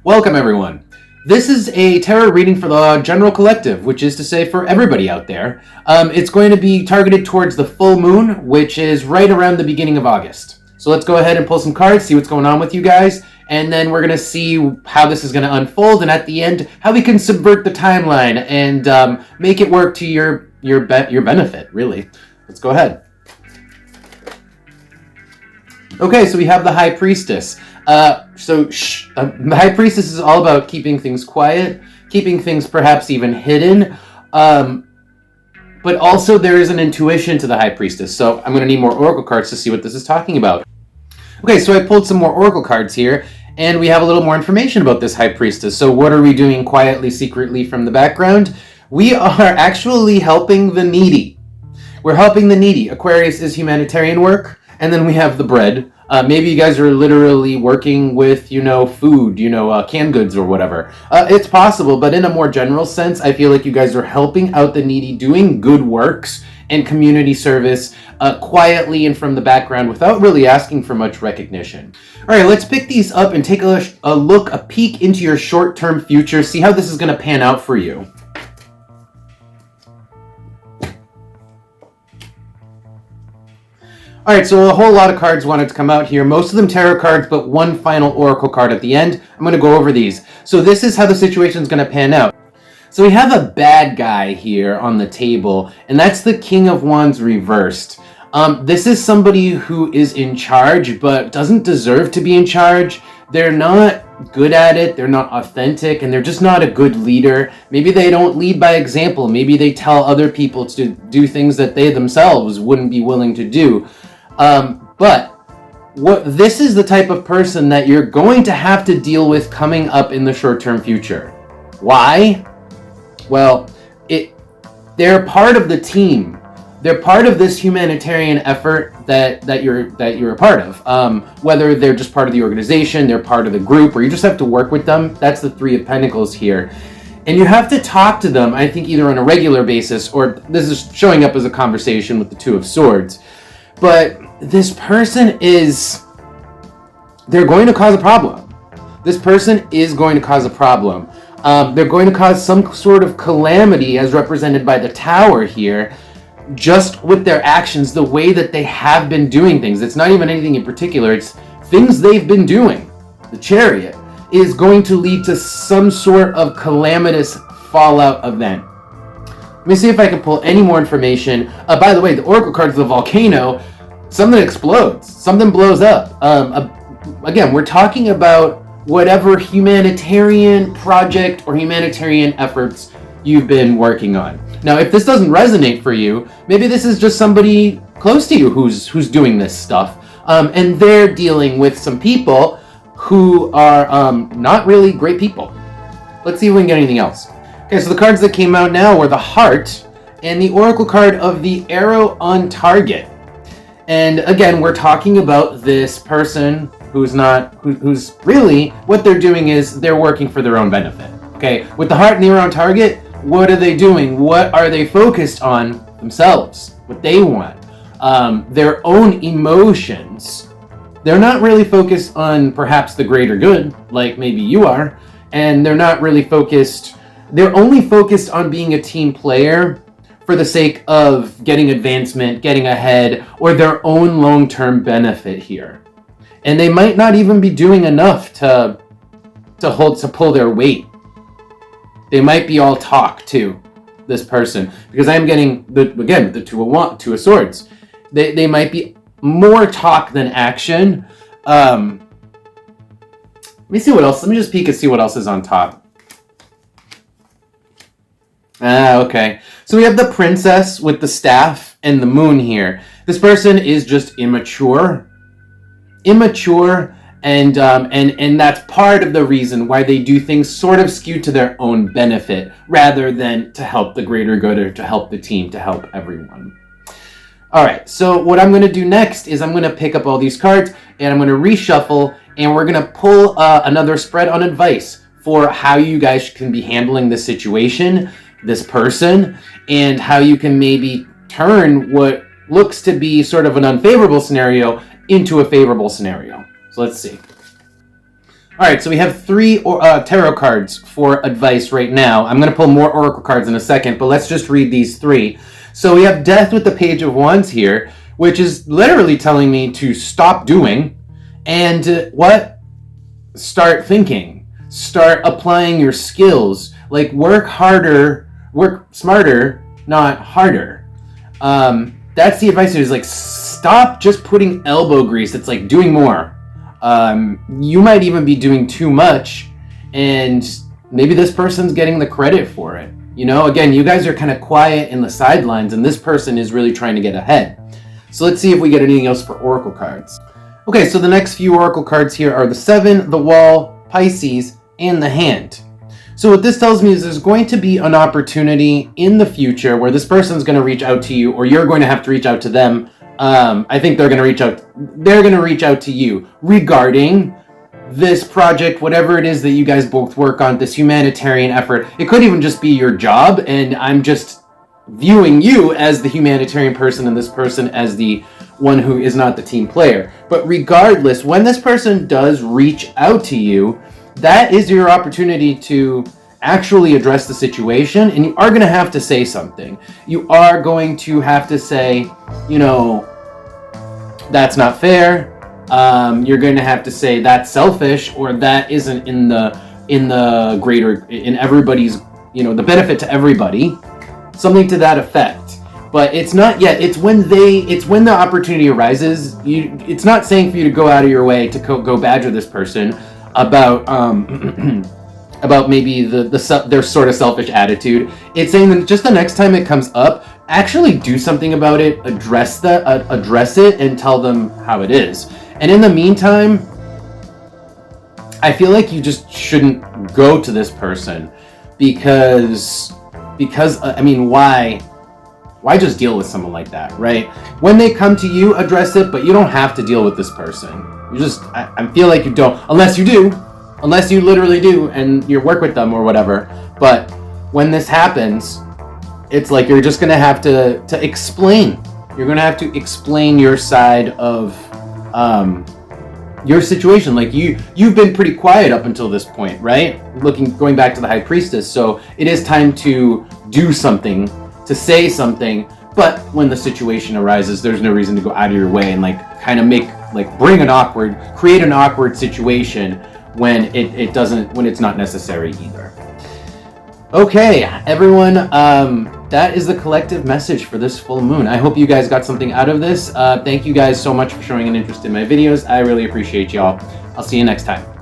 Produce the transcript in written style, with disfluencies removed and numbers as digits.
Welcome, everyone. This is a tarot reading for the general collective, which is to say for everybody out there. It's going to be targeted towards the full moon, which is right around the beginning of August. So let's go ahead and pull some cards, see what's going on with you guys, and then we're going to see how this is going to unfold, and at the end, how we can subvert the timeline and make it work to your benefit, really. Let's go ahead. Okay, so we have the High Priestess. The High Priestess is all about keeping things quiet, keeping things perhaps even hidden, but also there is an intuition to the High Priestess, so I'm going to need more Oracle cards to see what this is talking about. Okay, so I pulled some more Oracle cards here, and we have a little more information about this High Priestess. So what are we doing quietly, secretly from the background? We are actually helping the needy. We're helping the needy. Aquarius is humanitarian work, and then we have the bread. Maybe you guys are literally working with, food, canned goods or whatever. It's possible, but in a more general sense, I feel like you guys are helping out the needy, doing good works and community service quietly and from the background without really asking for much recognition. All right, let's pick these up and take a peek into your short-term future, see how this is going to pan out for you. All right, so a whole lot of cards wanted to come out here. Most of them tarot cards, but one final oracle card at the end. I'm going to go over these. So this is how the situation is going to pan out. So we have a bad guy here on the table, and that's the King of Wands reversed. This is somebody who is in charge, but doesn't deserve to be in charge. They're not good at it, they're not authentic, and they're just not a good leader. Maybe they don't lead by example. Maybe they tell other people to do things that they themselves wouldn't be willing to do. This is the type of person that you're going to have to deal with coming up in the short-term future. Why? Well, they're part of the team. They're part of this humanitarian effort that you're a part of. Whether they're just part of the organization, they're part of the group, or you just have to work with them. That's the Three of Pentacles here. And you have to talk to them, I think, either on a regular basis, or this is showing up as a conversation with the Two of Swords. But this person they're going to cause a problem. This person is going to cause a problem. They're going to cause some sort of calamity as represented by the Tower here, just with their actions, the way that they have been doing things. It's not even anything in particular, it's things they've been doing. The Chariot is going to lead to some sort of calamitous fallout event. Let me see if I can pull any more information. By the way, the Oracle card is the Volcano. Something explodes. Something blows up. Again, we're talking about whatever humanitarian project or humanitarian efforts you've been working on. Now, if this doesn't resonate for you, maybe this is just somebody close to you who's doing this stuff. And they're dealing with some people who are not really great people. Let's see if we can get anything else. Okay, so the cards that came out now were the Heart and the Oracle card of the Arrow on Target. And again, we're talking about this person who's really, what they're doing is they're working for their own benefit. Okay, with the Heart and the Arrow on Target, what are they doing? What are they focused on? Themselves, what they want, their own emotions. They're not really focused on perhaps the greater good, like maybe you are, and they're not really focused. They're only focused on being a team player for the sake of getting advancement, getting ahead, or their own long-term benefit here. And they might not even be doing enough to pull their weight. They might be all talk too, this person, because I'm getting the Two of Swords. They might be more talk than action. Let me see what else. Let me just peek and see what else is on top. Okay. So we have the Princess with the staff and the moon here. This person is just immature, and that's part of the reason why they do things sort of skewed to their own benefit rather than to help the greater good or to help the team, to help everyone. All right. So what I'm going to do next is I'm going to pick up all these cards and I'm going to reshuffle, and we're going to pull another spread on advice for how you guys can be handling this situation, this person, and how you can maybe turn what looks to be sort of an unfavorable scenario into a favorable scenario. So let's see. All right, so we have 3 tarot cards for advice right now. I'm going to pull more oracle cards in a second, but let's just read these 3. So we have Death with the Page of Wands here, which is literally telling me to stop doing and what? Start thinking. Start applying your skills. Like, work harder, work smarter, not harder. That's the advice. Is like, stop just putting elbow grease. It's like doing more. You might even be doing too much, and maybe this person's getting the credit for it. You know, again, you guys are kind of quiet in the sidelines, and this person is really trying to get ahead. So let's see if we get anything else for oracle cards. Okay, so the next few oracle cards here are the 7, the Wall, Pisces, and the Hand. So what this tells me is there's going to be an opportunity in the future where this person's going to reach out to you, or you're going to have to reach out to them. I think they're going to reach out to you regarding this project, whatever it is that you guys both work on, this humanitarian effort. It could even just be your job, and I'm just viewing you as the humanitarian person and this person as the one who is not the team player. But regardless, when this person does reach out to you, that is your opportunity to actually address the situation, and you are going to have to say something. You are going to have to say, you know, that's not fair. You're going to have to say that's selfish, or that isn't in the greater, in everybody's, you know, the benefit to everybody, something to that effect. But it's not yet. It's when the opportunity arises. It's not saying for you to go out of your way to go badger this person about about maybe their sort of selfish attitude. It's saying that just the next time it comes up, actually do something about it, address it, and tell them how it is. And in the meantime, I feel like you just shouldn't go to this person because I mean, why just deal with someone like that, right? When they come to you, address it, but you don't have to deal with this person. You just, I feel like you don't, unless you literally do, and you work with them or whatever. But when this happens, it's like you're just gonna have to explain. You're gonna have to explain your side of your situation. Like you've been pretty quiet up until this point, right? Going back to the High Priestess. So it is time to do something, to say something. But when the situation arises, there's no reason to go out of your way and create an awkward situation when when it's not necessary either. Okay, everyone, that is the collective message for this full moon. I hope you guys got something out of this. Thank you guys so much for showing an interest in my videos. I really appreciate y'all. I'll see you next time.